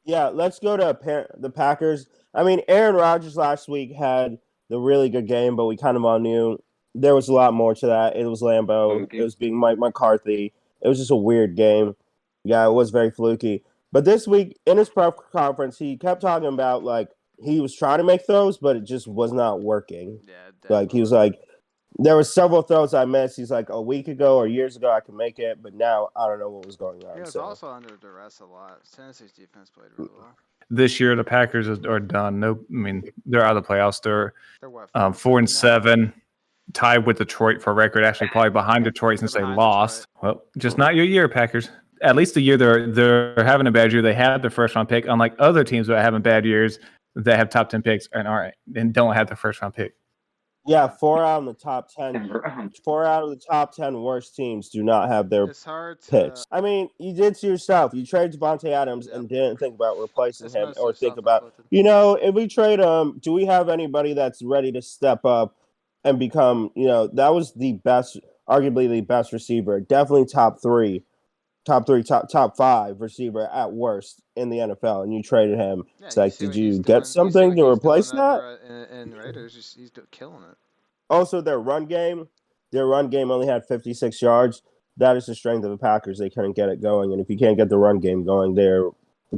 Yeah, let's go to the Packers. I mean, Aaron Rodgers last week had the really good game, but we kind of all knew there was a lot more to that. It was Lambeau. It Fluky. was being Mike McCarthy. It was just a weird game. Yeah, it was very fluky. But this week in his press conference, he kept talking about like he was trying to make throws, but it just was not working. Yeah, it Like definitely he was wasn't. like, there were several throws I missed. He's like, a week ago or years ago I could make it, but now I don't know what was going He on. was So also under duress a lot. Tennessee's defense played really well. This year, the Packers are done. No, I mean they're out of the playoffs. They're They're what, 4-7, tied with Detroit for record. Actually, probably behind Detroit since they behind lost. Well, just not your year, Packers. At least the year they're having a bad year. They had their first round pick, unlike other teams that are having bad years that have top 10 picks and don't have the first round pick. yeah, 4 out of the top 10 worst teams do not have their It's hard to. picks. I mean, you did to yourself. You traded Devontae Adams and didn't think about replacing It's him mostly or think about, self-inflicted. if we trade him, do we have anybody that's ready to step up and become, that was the best, arguably the best receiver, definitely top five receiver at worst in the NFL, and you traded him. Yeah, It's you like, see did what he's you doing. get You see something what to he's replace doing that? over in Raiders. He's killing it. Also, their run game only had 56 yards. That is the strength of the Packers. They couldn't get it going, and if you can't get the run game going,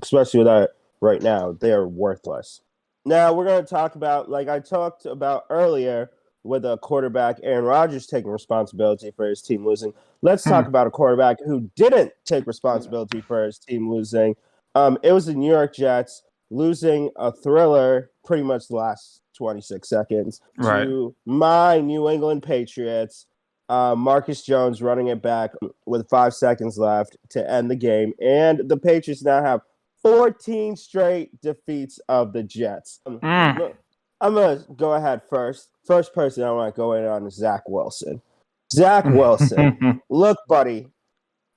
especially with that right now, they are worthless. Now we're going to talk about, like I talked about earlier, with a quarterback, Aaron Rodgers, taking responsibility for his team losing. Let's talk about a quarterback who didn't take responsibility for his team losing. It was the New York Jets losing a thriller pretty much the last 26 seconds to my New England Patriots. Marcus Jones running it back with 5 seconds left to end the game. And the Patriots now have 14 straight defeats of the Jets. I'm going to go ahead first. First person I want to go in on is Zach Wilson. Zach Wilson, look, buddy,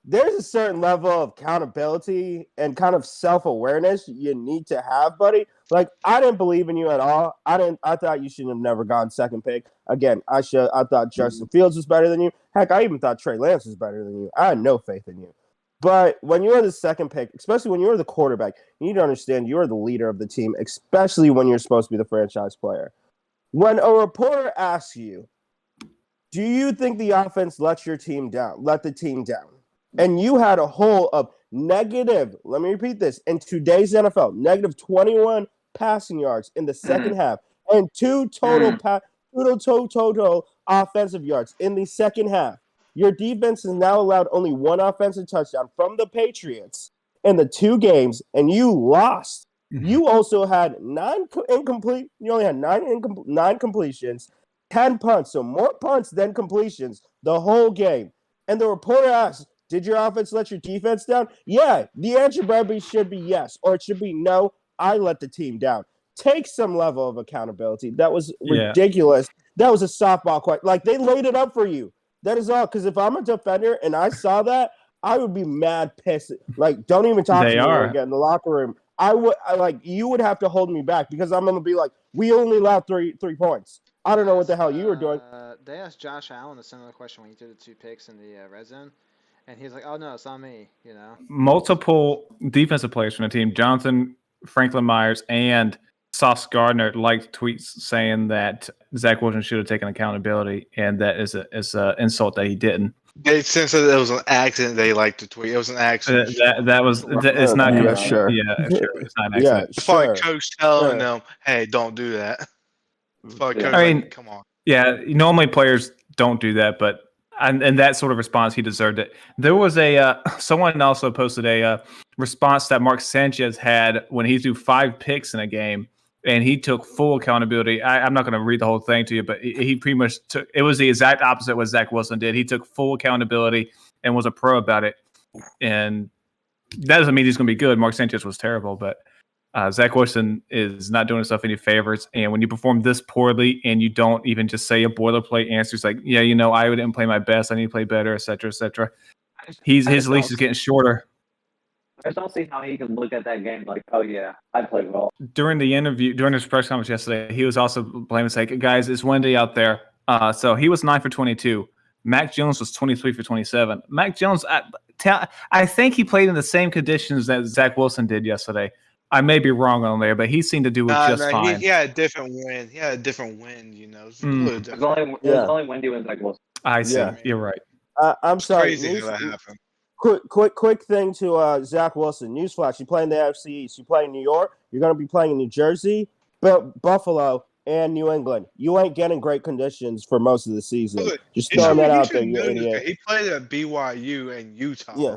there's a certain level of accountability and kind of self-awareness you need to have, buddy. Like, I didn't believe in you at all. I thought you should have never gone second pick. Again, I thought Justin Fields was better than you. Heck, I even thought Trey Lance was better than you. I had no faith in you. But when you were the second pick, especially when you were the quarterback, you need to understand you're the leader of the team, especially when you're supposed to be the franchise player. When a reporter asks you, do you think the offense let the team down? And you had a whole of negative, let me repeat this, in today's NFL, negative 21 passing yards in the second half and two total offensive yards in the second half. Your defense has now allowed only one offensive touchdown from the Patriots in the two games, and you lost. You also had nine incomplete. You only had nine completions, 10 punts, so more punts than completions the whole game. And the reporter asked, did your offense let your defense down? Yeah, the answer probably should be yes, or it should be no, I let the team down. Take some level of accountability. That was ridiculous. That was a softball question. Like, they laid it up for you. That is all. Because if I'm a defender and I saw that, I would be mad pissed. Like, don't even talk to me again in the locker room. You would have to hold me back because I'm going to be like, we only allowed three points. I don't know what the hell you were doing. They asked Josh Allen a similar question when he threw the two picks in the red zone. And he's like, oh, no, it's not me, Multiple defensive players from the team, Jonathan, Franklin Myers, and Sauce Gardner, liked tweets saying that Zach Wilson should have taken accountability, and that is an insult that he didn't. They since it was an accident, they liked to tweet. It was an accident. It's not. Yeah, sure. Yeah, sure. It's not an accident. It's probably coach telling them, "Hey, don't do that." It's probably coach. Come on. Yeah, normally players don't do that, but and that sort of response, he deserved it. There was someone also posted a response that Mark Sanchez had when he threw 5 picks in a game, and he took full accountability. I'm not going to read the whole thing to you, but he pretty much took. It was the exact opposite of what Zach Wilson did. He took full accountability and was a pro about it. And that doesn't mean he's going to be good. Mark Sanchez was terrible, but Zach Wilson is not doing himself any favors. And when you perform this poorly and you don't even just say a boilerplate answer, it's like, yeah, I didn't play my best. I need to play better, et cetera, et cetera. His leash is getting shorter. I don't see how he can look at that game like, oh, yeah, I played well. During his press conference yesterday, he was also blaming, like, guys, it's windy out there. So he was 9 for 22. Mac Jones was 23 for 27. Mac Jones, I think he played in the same conditions that Zach Wilson did yesterday. I may be wrong on there, but he seemed to do it Nah, just nah, fine. he had a different wind. He had a different wind, you know. It's a Mm. little It was different. only, it Yeah. was only windy when Zach Wilson. I see. Yeah. You're right. I'm It's sorry. crazy how that happened. Quick thing to Zach Wilson. Newsflash: you play in the AFC East. You play in New York. You're going to be playing in New Jersey, Buffalo, and New England. You ain't getting great conditions for most of the season. Look, Just you throwing should, that you out should there, you know this idiot. guy. He played at BYU and Utah. Yeah.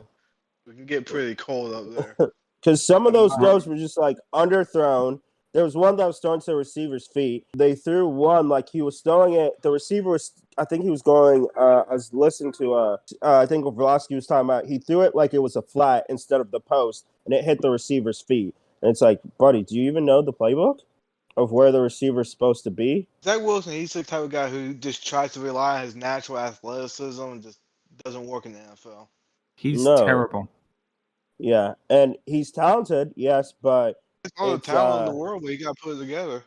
It can get pretty cold up there. Because some of those Wow. throws were just like underthrown. There was one that was thrown to the receiver's feet. They threw one like he was throwing it. The receiver was, I think he was going. I was listening to. I think what Velosky was talking about. He threw it like it was a flat instead of the post, and it hit the receiver's feet. And it's like, buddy, do you even know the playbook of where the receiver's supposed to be? Zach Wilson, he's the type of guy who just tries to rely on his natural athleticism and just doesn't work in the NFL. He's No. terrible. Yeah, and he's talented, yes, but It's all the It's, talent in the world, but you got to put it together.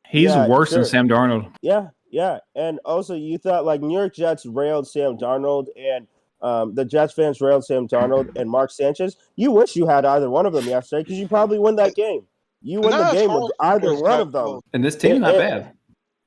He's Yeah, worse sure. than Sam Darnold. yeah. And also, you thought like New York Jets railed Sam Darnold, and the Jets fans railed Sam Darnold and Mark Sanchez. You wish you had either one of them yesterday because you probably win that game. You win the Not as game far with as either sports one got of them. close. And this team's not bad.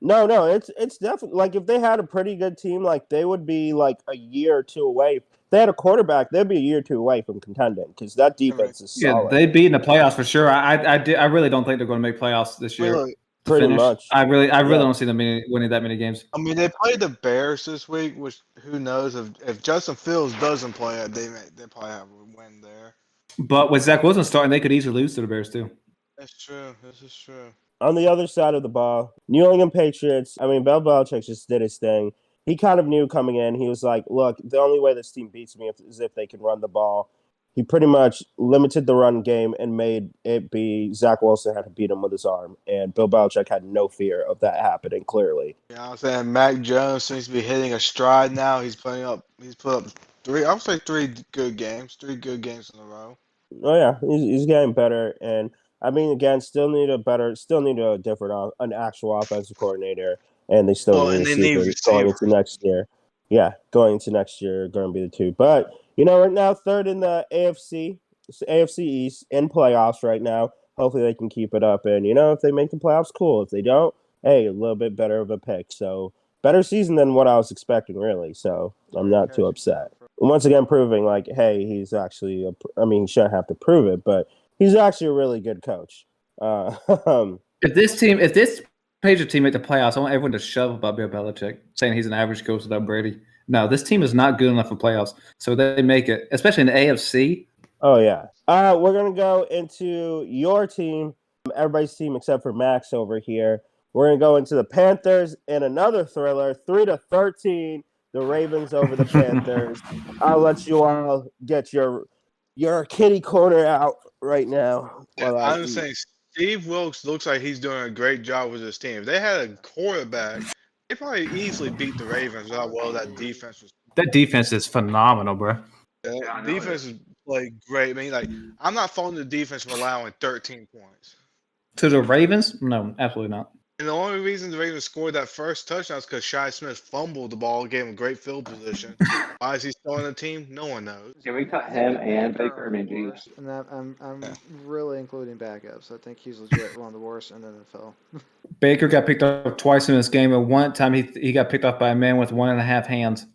No, it's definitely like if they had a pretty good team, like they would be like a year or two away. If they had a quarterback, they'd be a year or two away from contending because that defense is Yeah, solid. they'd be in the playoffs for sure. I really don't think they're going to make playoffs this I mean, year. look, to Pretty finish. much. I really Yeah. don't see them winning that many games. I mean, they played the Bears this week, which who knows if Justin Fields doesn't play it, they probably have a win there. But with Zach Wilson starting, they could easily lose to the Bears too. That's true. This is true. On the other side of the ball, New England Patriots, I mean, Bill Belichick just did his thing. He kind of knew coming in. He was like, look, the only way this team beats me is if they can run the ball. He pretty much limited the run game and made it be Zach Wilson had to beat him with his arm. And Bill Belichick had no fear of that happening, clearly. You know what I'm saying? Mac Jones seems to be hitting a stride now. He's put up three good games in a row. Oh, yeah, he's getting better. And, I mean, again, still need a different, an actual offensive coordinator. And they still need a receiver going into next year. Yeah, going into next year, going to be the two. But, you know, right now, third in the AFC East in playoffs right now. Hopefully they can keep it up. And, you know, if they make the playoffs, cool. If they don't, hey, a little bit better of a pick. So, better season than what I was expecting, really. So, I'm not too upset. Once again, proving, like, hey, he's actually, he shouldn't have to prove it, but he's actually a really good coach. If this Patriot team make the playoffs, I want everyone to shove about Bill Belichick, saying he's an average coach without Brady. No, this team is not good enough for playoffs. So they make it, especially in the AFC. Oh, yeah. We're going to go into your team, everybody's team except for Max over here. We're going to go into the Panthers in another thriller, 3-13, the Ravens over the Panthers. I'll let you all get your kitty corner out right now. I'm saying Steve Wilkes looks like he's doing a great job with his team. If they had a quarterback, they probably easily beat the Ravens how well that defense was. That defense is phenomenal, bro. The defense is played great. I mean, like, I'm not faulting the defense for allowing 13 points. To the Ravens? No, absolutely not. And the only reason the Ravens scored that first touchdown is because Shi Smith fumbled the ball, gave him great field position. Why is he still on the team? No one knows. Can we cut him and Baker? I mean, geez. And I'm really including backups. I think he's legit one of the worst in the NFL. Baker got picked up twice in this game, and one time he got picked off by a man with 1.5 hands.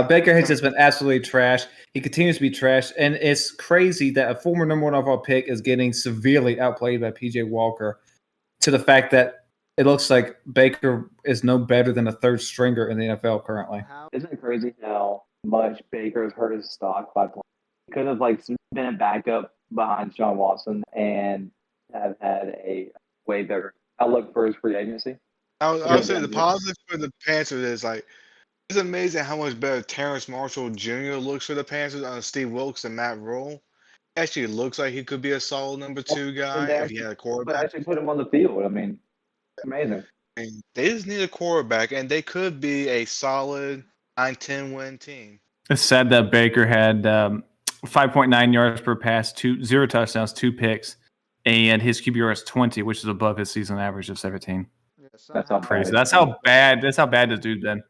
Baker has just been absolutely trash. He continues to be trash, and it's crazy that a former number 1 overall pick is getting severely outplayed by PJ Walker to the fact that it looks like Baker is no better than a third stringer in the NFL currently. Isn't it crazy how much Baker has hurt his stock by playing? He could have been a backup behind Sean Watson and have had a way better outlook for his free agency. I would say the positive for the Panthers is like it's amazing how much better Terrence Marshall Jr. looks for the Panthers on Steve Wilkes and Matt Rule. Actually, looks like he could be a solid number 2 guy if he had a quarterback. But actually put him on the field. I mean, amazing. And they just need a quarterback, and they could be a solid 9-10 win team. It's sad that Baker had 5.9 yards per pass, 0 touchdowns, 2 picks, and his QBR is 20, which is above his season average of 17. That's how Crazy. That's how bad this dude's been.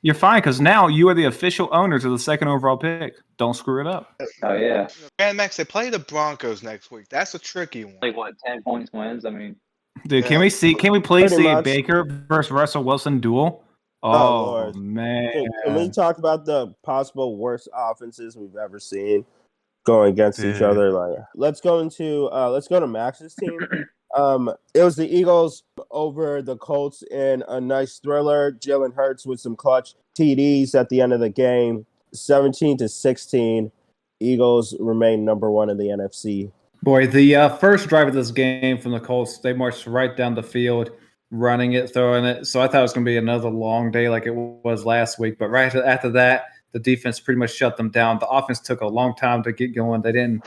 you're fine because now you are the official owners of the second overall pick. Don't screw it up. Oh yeah, And Max, they play the Broncos next week. That's a tricky one. like what, 10 points wins? I mean, Dude, Yeah. can we see? Can we please Pretty see a much. Baker versus Russell Wilson duel? Oh, Oh, Lord. man. Can we talk about the possible worst offenses we've ever seen going against each Dude. other? Like, let's go to Max's team. It was the Eagles over the Colts in a nice thriller. Jalen Hurts with some clutch TDs at the end of the game, 17-16. Eagles remain number one in the NFC. Boy, the first drive of this game from the Colts, they marched right down the field, running it, throwing it. So I thought it was going to be another long day like it was last week. But right after that, the defense pretty much shut them down. The offense took a long time to get going. They didn't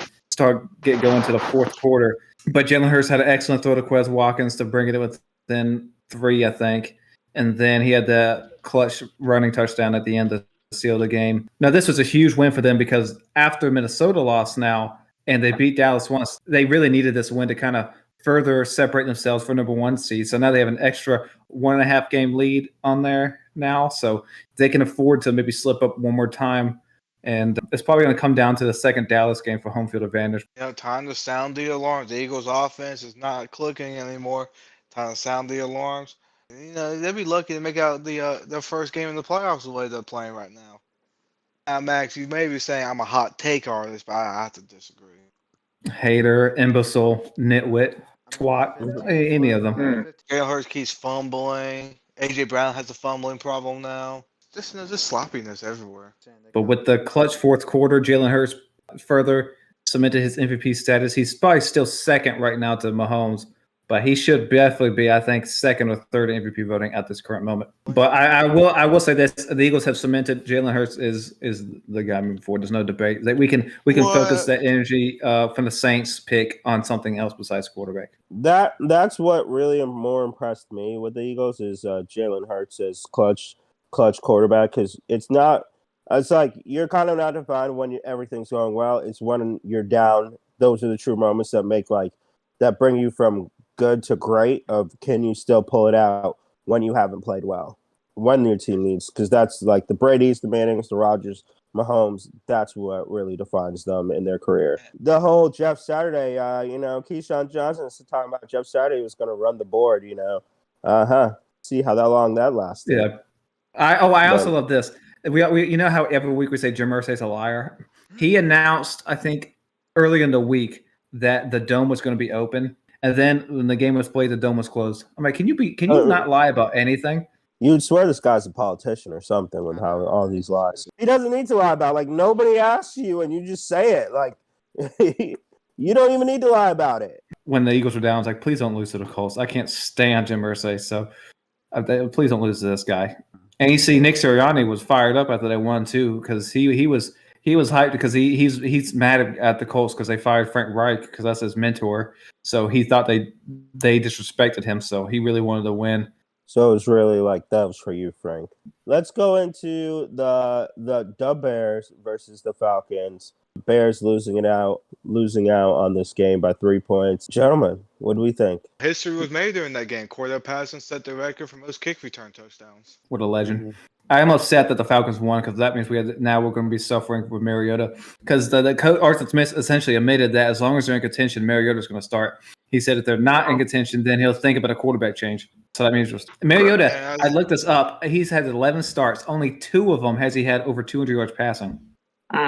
get going to the fourth quarter. But Jalen Hurts had an excellent throw to Quez Watkins to bring it within 3, I think. And then he had the clutch running touchdown at the end to seal the game. Now, this was a huge win for them because after Minnesota lost now and they beat Dallas once, they really needed this win to kind of further separate themselves for number 1 seed. So now they have an extra 1.5 game lead on there now. So they can afford to maybe slip up one more time. And it's probably going to come down to the second Dallas game for home field advantage. Time to sound the alarms. The Eagles' offense is not clicking anymore. Time to sound the alarms. They'd be lucky to make out their first game in the playoffs the way they're playing right now. Now, Max, you may be saying I'm a hot take artist, but I have to disagree. Hater, imbecile, nitwit, twat, any of them. Jalen Hurts keeps fumbling. AJ Brown has a fumbling problem now. Just sloppiness everywhere. But with the clutch fourth quarter, Jalen Hurts further cemented his MVP status. He's probably still second right now to Mahomes, but he should definitely be, I think, second or third MVP voting at this current moment. But I will say this: the Eagles have cemented Jalen Hurts is the guy moving forward. There's no debate that we can focus that energy from the Saints pick on something else besides quarterback. That's what really more impressed me with the Eagles is Jalen Hurts as clutch quarterback, because it's like you're kind of not defined when everything's going well. It's when you're down. Those are the true moments that bring you from good to great. Of can you still pull it out when you haven't played well, when your team needs, because that's like the Brady's, the Mannings, the Rodgers, Mahomes. That's what really defines them in their career. The whole Jeff Saturday, Keyshawn Johnson is talking about Jeff Saturday was going to run the board. See how long that lasted. Yeah. I also love this. We you know how every week we say Jim Irsay's a liar? He announced, I think, early in the week that the dome was going to be open, and then when the game was played, the dome was closed. I'm like, can you not lie about anything? You'd swear this guy's a politician or something with how all these lies. He doesn't need to lie about. Like, nobody asks you, and you just say it. Like, you don't even need to lie about it. When the Eagles were down, I was like, please don't lose to the Colts. I can't stand Jim Irsay, so please don't lose to this guy. And you see, Nick Sirianni was fired up after they won too, because he was hyped because he's mad at the Colts because they fired Frank Reich because that's his mentor. So he thought they disrespected him. So he really wanted to win. So it's really like that was for you, Frank. Let's go into the Bears versus the Falcons. Bears losing out on this game by 3 points. Gentlemen, what do we think? History was made during that game. Cordell Patterson set the record for most kick return touchdowns. What a legend. I am upset that the Falcons won because that means we're going to be suffering with Mariota, because the coach Arthur Smith essentially admitted that as long as they're in contention, Mariota's going to start. He said if they're not in contention, then he'll think about a quarterback change. So that means Mariota, I looked this up. He's had 11 starts. Only 2 of them has he had over 200 yards passing.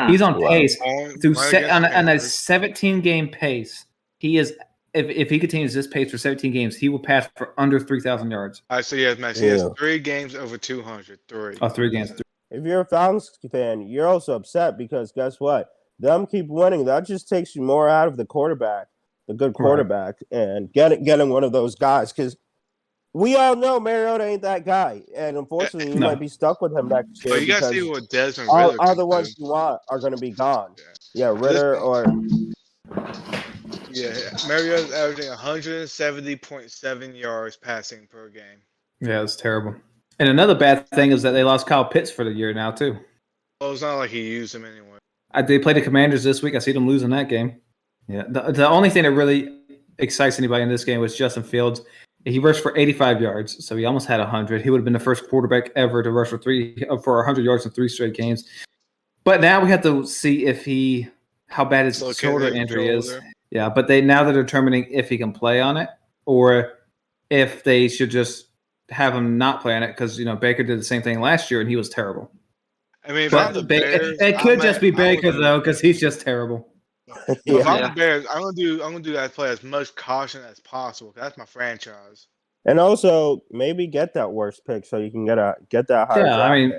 He's on pace on a 17-game pace. He is. If he continues this pace for 17 games, he will pass for under 3,000 yards. I see. Yes, Max. He has 3 games over 200. 3. Oh, 3 games. If you're a Falcons fan, you're also upset because guess what? Them keep winning. That just takes you more out of the quarterback, the good quarterback, and getting one of those guys. Because we all know Mariota ain't that guy, and unfortunately, you might be stuck with him next year. But you gotta see what Desmond Ritter. Ritter All the ones you want are going to be gone. Yeah, Ritter or. Yeah, Mariota's averaging 170.7 yards passing per game. Yeah, it's terrible. And another bad thing is that they lost Kyle Pitts for the year now too. Well, it's not like he used him anyway. They played the Commanders this week. I see them losing that game. Yeah, the only thing that really excites anybody in this game was Justin Fields. He rushed for 85 yards, so he almost had 100. He would have been the first quarterback ever to rush for 100 yards in 3 straight games. But now we have to see how bad his shoulder injury is. Yeah, but now they're determining if he can play on it or if they should just have him not play on it because Baker did the same thing last year and he was terrible. I mean, if But I'm the Bears, it could just be Baker though because he's just terrible. If I'm the Bears, I'm gonna do that play as much caution as possible. That's my franchise. And also maybe get that worst pick so you can get that higher. Yeah, I mean,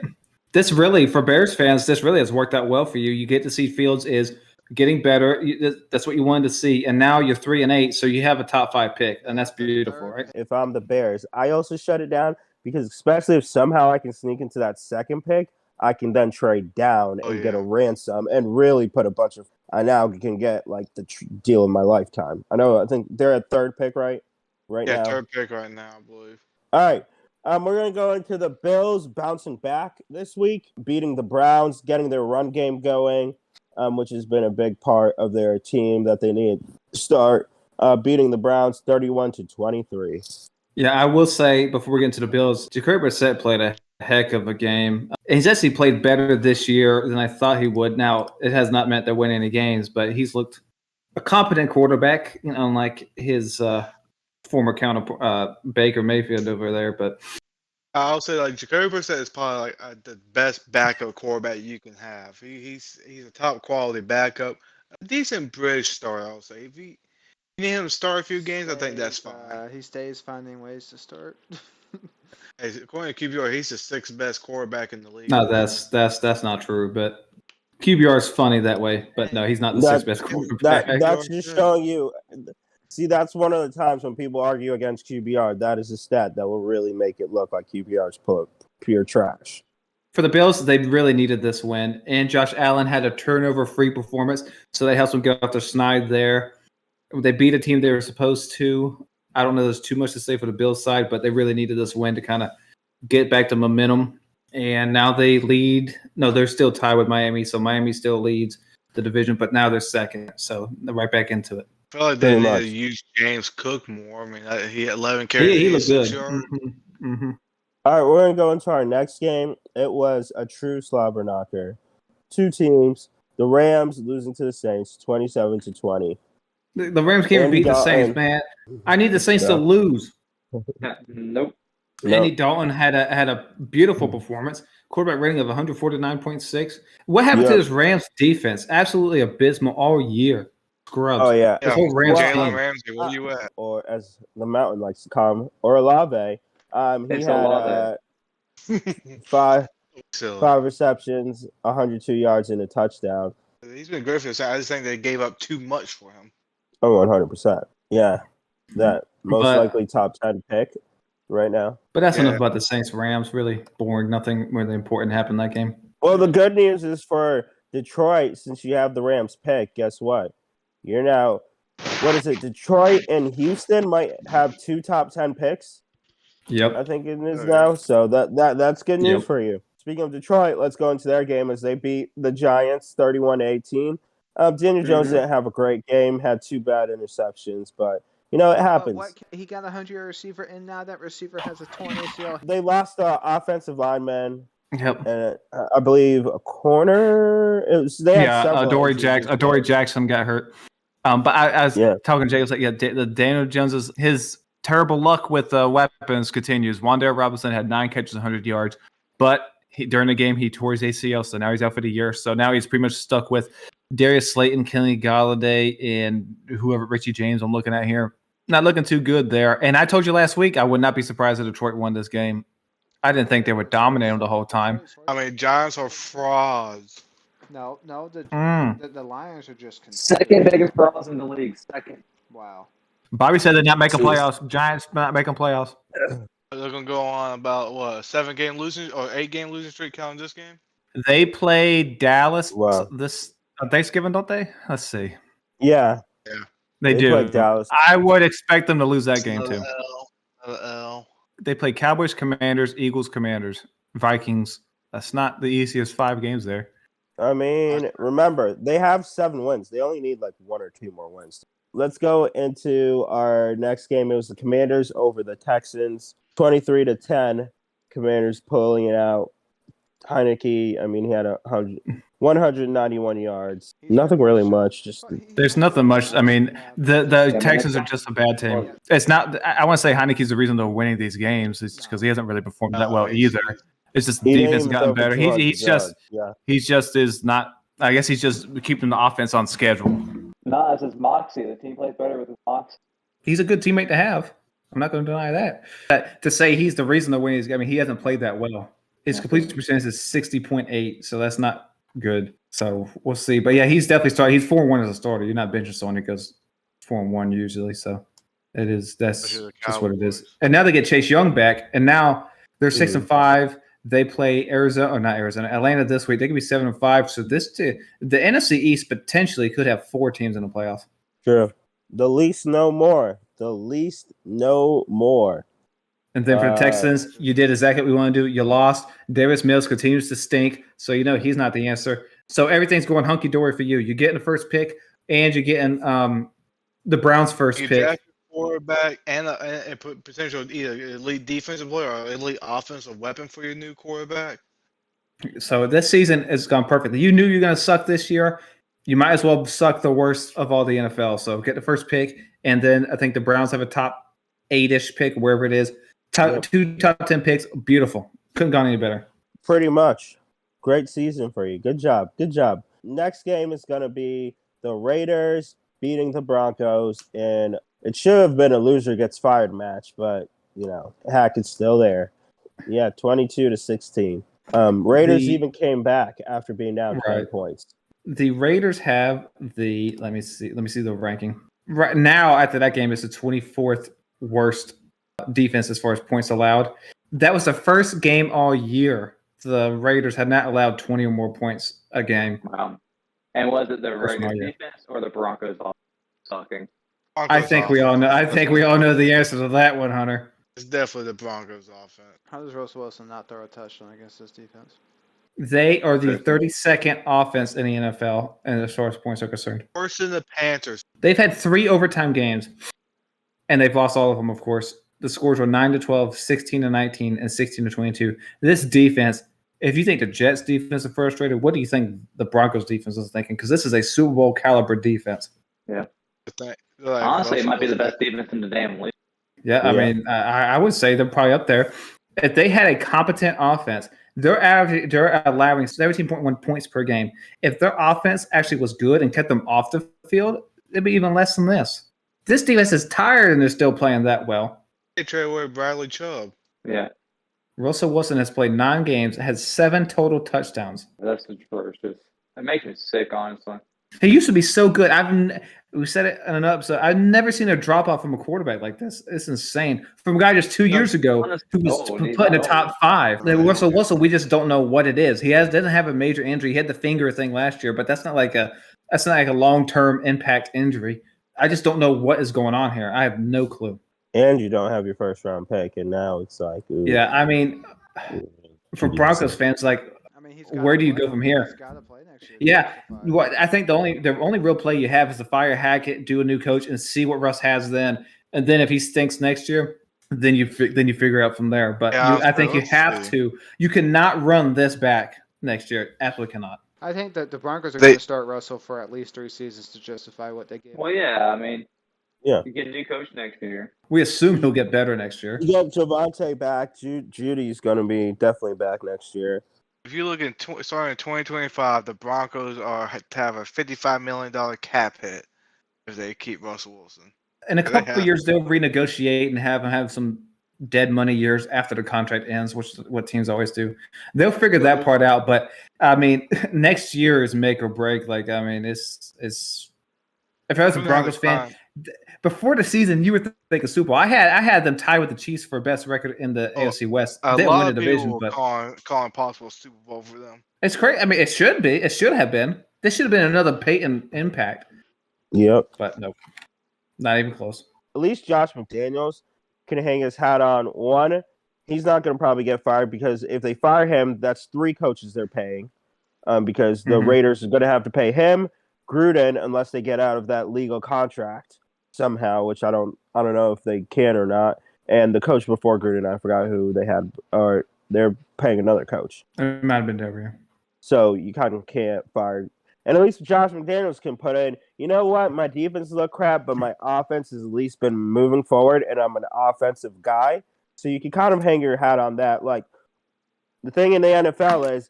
this really for Bears fans, this really has worked out well for you. You get to see Fields is getting better. That's what you wanted to see, and now you're 3-8, so you have a top 5 pick, and that's beautiful, right? If I'm the Bears, I also shut it down because especially if somehow I can sneak into that second pick, I can then trade down and get a ransom and really put a bunch of. I now can get like the deal of my lifetime. I think they're at 3rd pick right now. Yeah, 3rd pick right now, I believe. All right. We're going to go into the Bills bouncing back this week, beating the Browns, getting their run game going, which has been a big part of their team that they need to start, beating the Browns 31-23. Yeah, I will say before we get into the Bills, Jacoby Brissett played a heck of a game. He's actually played better this year than I thought he would. Now, it has not meant they're winning any games, but he's looked a competent quarterback, unlike his former counterpart Baker Mayfield over there. But I'll say like Jacoby Brissett is probably like the best backup quarterback you can have. He's a top quality backup, a decent bridge starter. I'll say if you need him to start a few games, I think that's fine. He stays finding ways to start. Hey, according to QBR, he's the 6th best quarterback in the league. No, that's not true. But QBR is funny that way. But no, he's not the 6th best quarterback. That's just showing you. See, that's one of the times when people argue against QBR. That is a stat that will really make it look like QBR is pure trash. For the Bills, they really needed this win. And Josh Allen had a turnover-free performance, so they helped them get off their snide there. They beat a team they were supposed to. I don't know there's too much to say for the Bills side, but they really needed this win to kind of get back to momentum. And now they lead. No, they're still tied with Miami, so Miami still leads the division, but now they're 2nd, so they're right back into it. I feel like they need to use James Cook more. I mean, he had 11 carries. He looked good. Mm-hmm. All right, we're going to go into our next game. It was a true slobber knocker. 2 teams. The Rams losing to the Saints 27-20. The Rams can't beat the Saints, man. I need the Saints to lose. Nope. Andy Dalton had a beautiful performance. Quarterback rating of 149.6. What happened to this Rams defense? Absolutely abysmal all year. Scrubs. Oh, yeah. Jalen Ramsey, where you at? Or as the Mountain likes to call him, or Olave. He had 5 receptions, 102 yards, and a touchdown. He's been great for this. I just think they gave up too much for him. Oh, 100%. Yeah. That most likely top 10 pick right now. But that's enough about the Saints-Rams. Really boring. Nothing really important happened in that game. Well, the good news is for Detroit, since you have the Rams pick, guess what? You're now, what is it? Detroit and Houston might have 2 top 10 picks. Yep. I think it is now. So that's good news for you. Speaking of Detroit, let's go into their game as they beat the Giants 31-18. Daniel Jones didn't have a great game, had 2 bad interceptions, but it happens. He got a 100-yard receiver, and now that receiver has a torn ACL. They lost an offensive lineman. Yep. And I believe a corner. Adoree Jackson got hurt. But I was talking to Jay. I was like, the Daniel Jones's his terrible luck with weapons continues. Wan'Dale Robinson had 9 catches, 100 yards, but during the game he tore his ACL, so now he's out for the year. So now he's pretty much stuck with Darius Slayton, Kenny Galladay, and whoever Richie James I'm looking at here. Not looking too good there. And I told you last week I would not be surprised if Detroit won this game. I didn't think they would dominate them the whole time. I mean, Giants are frauds. No, the Lions are just 2nd biggest frauds in the league. 2nd. Wow. Bobby said they're not making playoffs. Giants not making playoffs. They're gonna go on about what 7-game losing or 8-game losing streak counting this game. They play Dallas this Thanksgiving, don't they? Let's see. Yeah. They do. Play Dallas. I would expect them to lose that game too. L. They play Cowboys, Commanders, Eagles, Commanders, Vikings. That's not the easiest 5 games there. I mean, remember, they have 7 wins. They only need like 1 or 2 more wins. let's go into our next game. It was the Commanders over the Texans, 23-10. Commanders pulling it out. Heineke, I mean, he had 191 yards. Nothing really much. Just There's nothing much. I mean, the Texans are just a bad team. It's not. I want to say Heineke's the reason they're winning these games. It's because he hasn't really performed that well either. It's just the he defense didn't gotten even throw for better. 200 He's just yards. he's just is not. I guess he's just keeping the offense on schedule. No, it's his moxie. The team plays better with his moxie. He's a good teammate to have. I'm not going to deny that. But to say he's the reason they're winning, I mean, he hasn't played that well. His completion percentage is 60.8, so that's not good. So we'll see. But yeah, he's definitely starting. He's 4-1 as a starter. You're not benching someone because 4-1 usually. So it is. That's just what it is. And now they get Chase Young back, and now they're 6-5. They play Atlanta this week. They could be 7-5. So the NFC East potentially could have 4 teams in the playoffs. True. The least no more. The least no more. And then for the Texans, you did exactly what we want to do. You lost. Davis Mills continues to stink, so you know he's not the answer. So everything's going hunky-dory for you. You're getting the first pick, and you're getting the Browns' first pick. Draft a quarterback and potential either elite defensive player or elite offensive weapon for your new quarterback. So this season has gone perfectly. You knew you were going to suck this year. You might as well suck the worst of all the NFL. So get the first pick, and then I think the Browns have a top 8-ish pick, wherever it is. Two top 10 picks. Beautiful. Couldn't gone any better. Pretty much. Great season for you. Good job. Good job. Next game is going to be the Raiders beating the Broncos, and it should have been a loser gets fired match, but, you know, heck, it's still there. Yeah, 22-16. Raiders even came back after being down 10 points. The Raiders have let me see the ranking. Right now, after that game, it's the 24th worst defense as far as points allowed. That was the first game all year the Raiders had not allowed 20 or more points a game. Wow. And was it the Raiders defense or the Broncos sucking? I think we all know. I think we all know the answer to that one, Hunter. It's definitely the Broncos offense. How does Russell Wilson not throw a touchdown against this defense? They are the 32nd offense in the NFL, and as far as points are concerned. Worse than the Panthers. They've had 3 overtime games, and they've lost all of them, of course. The scores were 9-12, 16-19, and 16-22. This defense, if you think the Jets defense is frustrated, what do you think the Broncos defense is thinking? Because this is a Super Bowl caliber defense. Yeah. Honestly, it might be the best defense in the damn league. Yeah, I mean, I would say they're probably up there. If they had a competent offense, they're allowing 17.1 points per game. If their offense actually was good and kept them off the field, it'd be even less than this. This defense is tired and they're still playing that well. They traded away Bradley Chubb. Yeah. Russell Wilson has played 9 games, has 7 total touchdowns. That's atrocious. It makes me sick, honestly. He used to be so good. We said it in an episode. I've never seen a drop off from a quarterback like this. It's insane. From a guy just 2 years ago who was put in the top 5. Russell Wilson, we just don't know what it is. He doesn't have a major injury. He had the finger thing last year, but that's not like a long-term impact injury. I just don't know what is going on here. I have no clue. And you don't have your first round pick, and now it's like, ooh. Yeah, I mean, for Broncos fans, like, where do you go from here? He's got to play next year. Yeah, I think the only real play you have is to fire Hackett, do a new coach, and see what Russ has then. And then if he stinks next year, then you figure out from there. But I think you have to. You cannot run this back next year. Absolutely cannot. I think that the Broncos are going to start Russell for at least 3 seasons to justify what they gave. Well, yeah, I mean, yeah, you get a new coach next year. We assume he'll get better next year. You get Javonte back. Judy's going to be definitely back next year. If you look at starting in 2025, the Broncos are to have a $55 million cap hit if they keep Russell Wilson. In a couple of years, they'll renegotiate and have some dead money years after the contract ends, which is what teams always do. They'll figure that part out. But I mean, next year is make or break. Like, I mean, it's. If I was a Broncos fan, before the season, you would think a Super Bowl. I had them tied with the Chiefs for best record in the AFC West. A they lot win of the division, people but calling possible Super Bowl for them. It's crazy. I mean, it should be. It should have been. This should have been another Peyton impact. Yep. But nope, not even close. At least Josh McDaniels can hang his hat on. One, he's not going to probably get fired because if they fire him, that's 3 coaches they're paying. Because the Raiders are going to have to pay him, Gruden unless they get out of that legal contract somehow, which I don't know if they can or not. And the coach before Gruden, I forgot who they had, or they're paying another coach. It might have been Devery. So you kind of can't fire. And at least Josh McDaniels can put in, you know what, my defense look crap, but my offense has at least been moving forward, and I'm an offensive guy. So you can kind of hang your hat on that. Like, the thing in the NFL is,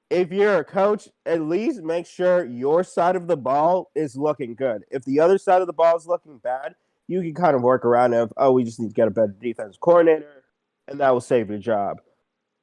if you're a coach, at least make sure your side of the ball is looking good. If the other side of the ball is looking bad, you can kind of work around it. We just need to get a better defense coordinator, and that will save your job.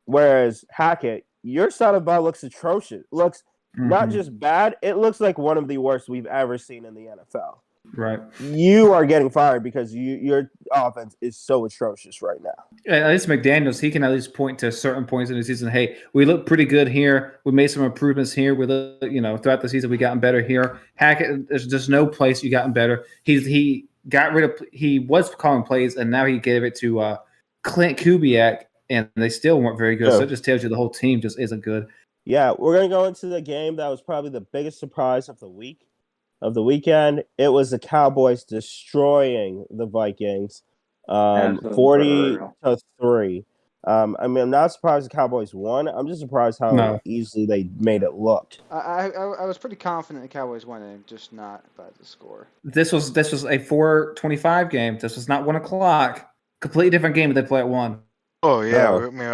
Whereas Hackett, your side of the ball looks atrocious. Looks not just bad, it looks like one of the worst we've ever seen in the NFL. Right. You are getting fired because your offense is so atrocious right now. At least McDaniels, he can at least point to certain points in the season. Hey, we look pretty good here. We made some improvements here. We look, throughout the season, we gotten better here. Hackett, there's just no place you gotten better. He got rid of. He was calling plays, and now he gave it to Clint Kubiak, and they still weren't very good. Yeah. So it just tells you the whole team just isn't good. Yeah, we're gonna go into the game that was probably the biggest surprise of the weekend. It was the Cowboys destroying the Vikings, 40-3. I'm not surprised the Cowboys won. I'm just surprised how easily they made it look. I was pretty confident the Cowboys winning, just not by the score. This was a 4:25 game. This was not 1 o'clock. Completely different game if they play at 1. Oh yeah, Oh. I mean,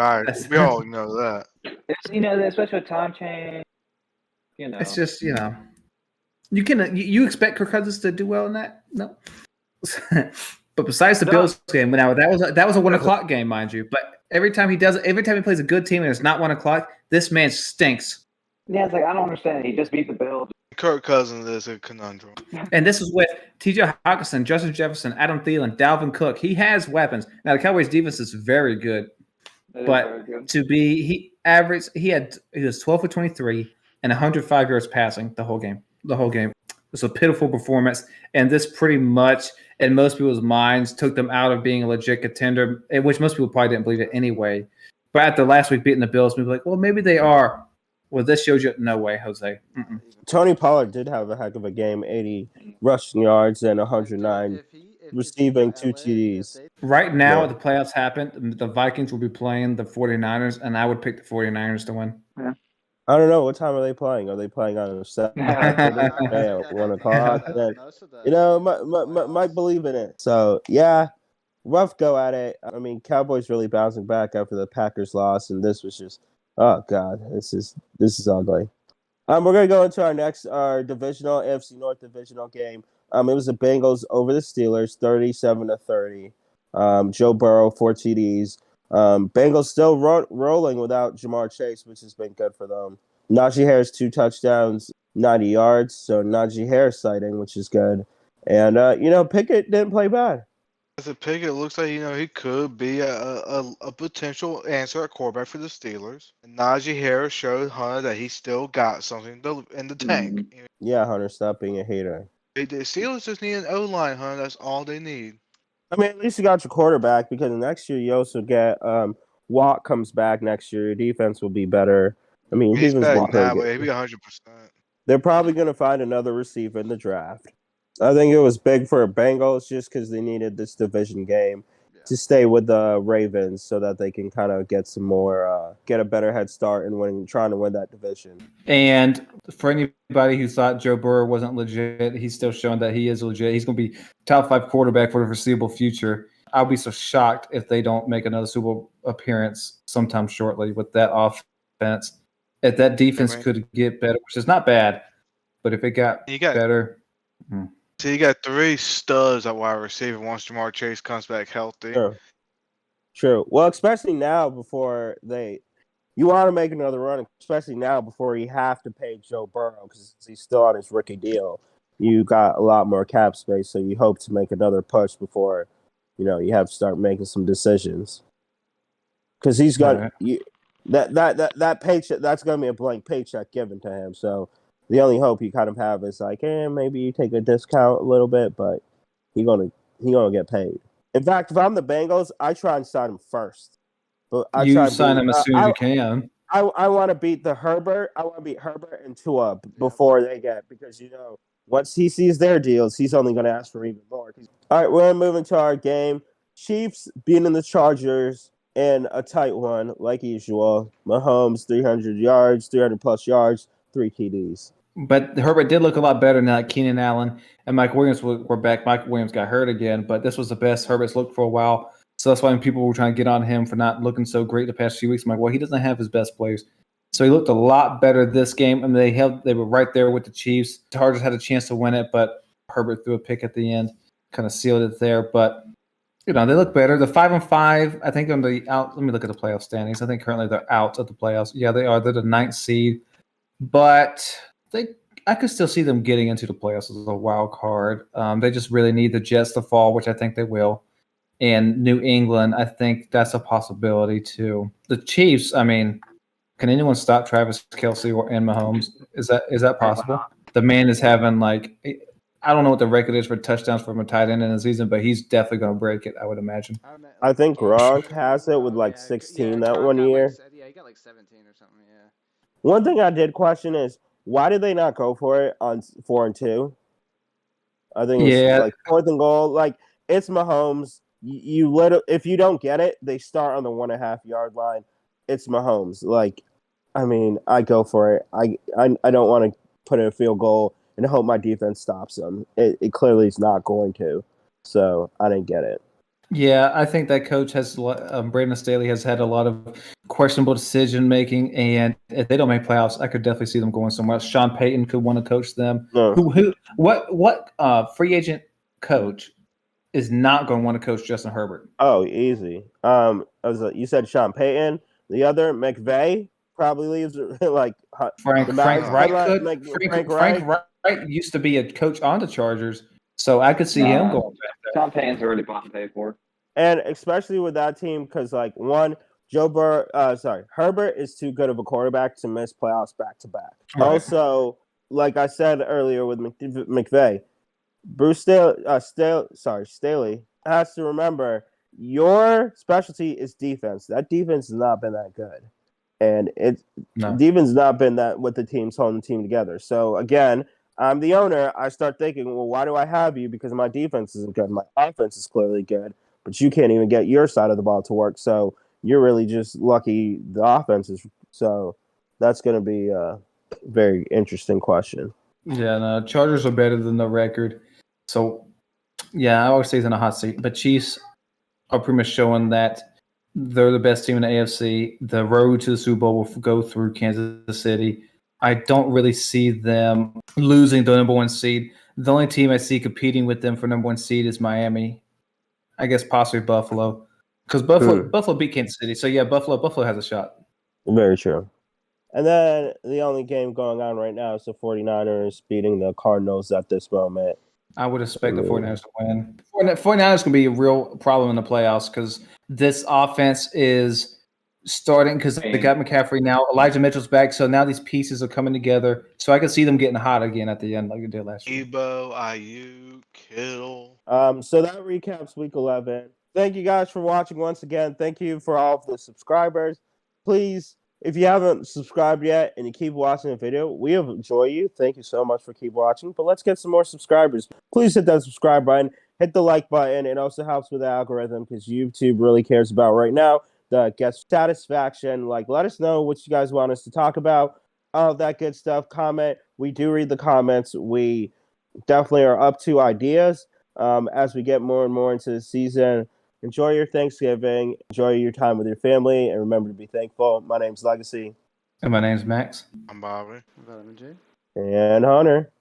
we all know that. It's, the special time change. It's just you can you expect Kirk Cousins to do well in that? No. But besides the Bills game, now that was a 1 o'clock game, mind you. But every time he plays a good team and it's not 1 o'clock, this man stinks. Yeah, it's like I don't understand. He just beat the Bills. Kirk Cousins is a conundrum. And this is with T.J. Hawkinson, Justin Jefferson, Adam Thielen, Dalvin Cook. He has weapons. Now the Cowboys defense is very good, but he was 12 for 23 and 105 yards passing the whole game. It's a pitiful performance, and this pretty much, in most people's minds, took them out of being a legit contender, which most people probably didn't believe it anyway. But after last week beating the Bills, people were like, well, maybe they are. Well, this shows you no way, Jose. Tony Pollard did have a heck of a game, 80 rushing yards and 109 receiving, 2 TDs. Right now, the playoffs happen. The Vikings will be playing the 49ers, and I would pick the 49ers to win. Yeah. I don't know. What time are they playing? Are they playing on a Saturday at 1 o'clock? Might believe in it. So, yeah, rough go at it. I mean, Cowboys really bouncing back after the Packers loss, and this was just, oh, God, this is ugly. We're going to go into our divisional, AFC North divisional game. It was the Bengals over the Steelers, 37-30. Joe Burrow, 4 TDs. Bengals still rolling without Jamar Chase, which has been good for them. Najee Harris, 2 touchdowns, 90 yards. So Najee Harris sighting, which is good. And, Pickett didn't play bad. As a Pickett, it looks like, he could be a potential answer at quarterback for the Steelers. And Najee Harris showed Hunter that he still got something in the tank. Yeah, Hunter, stop being a hater. The Steelers just need an O-line, Hunter. That's all they need. I mean, at least you got your quarterback, because next year you also get Watt comes back next year. Your defense will be better. I mean, He's defense back will now, be but he'll be 100%. They're probably going to find another receiver in the draft. I think it was big for Bengals just because they needed this division game to stay with the Ravens so that they can kind of get some more, get a better head start in trying to win that division. And for anybody who thought Joe Burrow wasn't legit, he's still showing that he is legit. He's going to be top 5 quarterback for the foreseeable future. I'll be so shocked if they don't make another Super Bowl appearance sometime shortly with that offense. If that defense could get better, which is not bad, but if it got better. So you got 3 studs at wide receiver once Jamar Chase comes back healthy. True. Well, especially now before you want to make another run, especially now before you have to pay Joe Burrow because he's still on his rookie deal. You got a lot more cap space, so you hope to make another push before, you have to start making some decisions. Because he's got that paycheck. That's going to be a blank paycheck given to him. So the only hope you kind of have is like, maybe you take a discount a little bit, but he gonna get paid. In fact, if I'm the Bengals, I try and sign him first. But sign him as soon as you can. I want to beat Herbert. I want to beat Herbert and Tua before they get, because once he sees their deals, he's only going to ask for even more. All right, we're going to move into our game. Chiefs beating the Chargers in a tight one, like usual. Mahomes 300 yards, 300 plus yards, 3 TDs. But Herbert did look a lot better now that Keenan Allen and Mike Williams were back. Mike Williams got hurt again, but this was the best Herbert's looked for a while. So that's why when people were trying to get on him for not looking so great the past few weeks, I'm like, well, he doesn't have his best players. So he looked a lot better this game, and they were right there with the Chiefs. The Chargers had a chance to win it, but Herbert threw a pick at the end, kind of sealed it there. But they look better. The 5-5, I think on the out. Let me look at the playoff standings. I think currently they're out of the playoffs. Yeah, they are. They're the 9th seed, but I could still see them getting into the playoffs as a wild card. They just really need the Jets to fall, which I think they will. And New England, I think that's a possibility too. The Chiefs, I mean, can anyone stop Travis Kelce and Mahomes? Is that possible? The man is having I don't know what the record is for touchdowns from a tight end in the season, but he's definitely going to break it, I would imagine. I think Gronk has it with 16 that Gronk 1 got year. Yeah, he got 17 or something. Yeah. One thing I did question is, why did they not go for it on 4 and 2? I think it's 4th and goal. It's Mahomes. If you don't get it, they start on the 1.5 yard line. It's Mahomes. I go for it. I don't want to put in a field goal and hope my defense stops them. It clearly is not going to. So I didn't get it. Yeah, I think that coach Brandon Staley has had a lot of questionable decision making, and if they don't make playoffs, I could definitely see them going somewhere else. Sean Payton could want to coach them. No. What free agent coach is not going to want to coach Justin Herbert? Oh, easy. You said Sean Payton. The other McVay probably leaves Frank Wright used to be a coach on the Chargers, so I could see him going back there. Sean Payton's already bought and paid for. And especially with that team, because Herbert is too good of a quarterback to miss playoffs back to back. Right. Also, like I said earlier with McVay, Staley has to remember your specialty is defense. That defense has not been that good, and defense has not been that with the teams holding the team together. So again, I'm the owner. I start thinking, well, why do I have you? Because my defense isn't good. My offense is clearly good, but you can't even get your side of the ball to work. So you're really just lucky the offense is. So that's going to be a very interesting question. Yeah, no, Chargers are better than the record. So, yeah, I always say he's in a hot seat. But Chiefs are pretty much showing that they're the best team in the AFC. The road to the Super Bowl will go through Kansas City. I don't really see them losing the number 1 seed. The only team I see competing with them for number 1 seed is Miami. I guess possibly Buffalo. Because Buffalo beat Kansas City. So, yeah, Buffalo has a shot. Very true. And then the only game going on right now is the 49ers beating the Cardinals at this moment. I would expect the 49ers to win. 49ers can be a real problem in the playoffs because this offense is starting because they got McCaffrey now. Elijah Mitchell's back, so now these pieces are coming together. So I can see them getting hot again at the end like they did last year. Debo, Ayuk, Kittle. So that recaps Week 11. Thank you guys for watching once again. Thank you for all of the subscribers. Please, if you haven't subscribed yet and you keep watching the video, we enjoy you. Thank you so much for keep watching. But let's get some more subscribers. Please hit that subscribe button. Hit the like button. It also helps with the algorithm because YouTube really cares about right now the guest satisfaction. Let us know what you guys want us to talk about. All of that good stuff. Comment. We do read the comments. We definitely are up to ideas as we get more and more into the season. Enjoy your Thanksgiving. Enjoy your time with your family. And remember to be thankful. My name's Legacy. And my name's Max. I'm Bobby. Vitamin J. And Hunter.